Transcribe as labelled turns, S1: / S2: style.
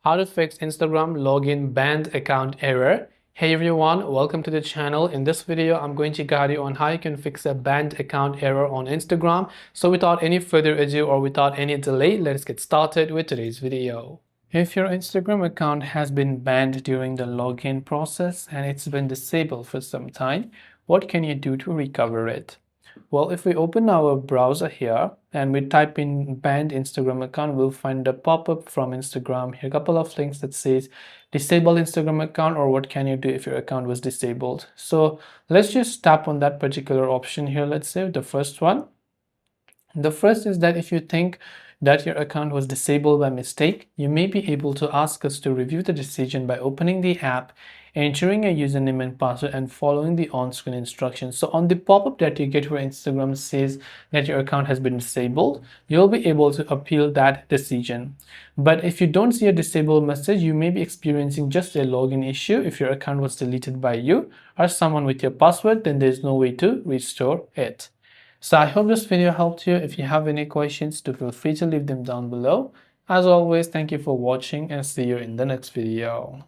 S1: How to fix Instagram login banned account error. Hey everyone, welcome to the channel. In this video, I'm going to guide you on how you can fix a banned account error on Instagram. So without any further ado or without any delay, let's get started with today's video. If your Instagram account has been banned during the login process and it's been disabled for some time, what can you do to recover it? Well, if we open our browser here and we type in banned Instagram account, we'll find a pop-up from Instagram here, a couple of links that says disable Instagram account or what can you do if your account was disabled. So let's just tap on that particular option here. Let's say the first one. The first is that if you think that your account was disabled by mistake, you may be able to ask us to review the decision by opening the app, entering a username and password, and following the on-screen instructions. So on the pop-up that you get where Instagram says that your account has been disabled, you'll be able to appeal that decision. But if you don't see a disabled message, you may be experiencing just a login issue. If your account was deleted by you or someone with your password, then there's no way to restore it. So I hope this video helped you. If you have any questions, do feel free to leave them down below. As always, thank you for watching and see you in the next video.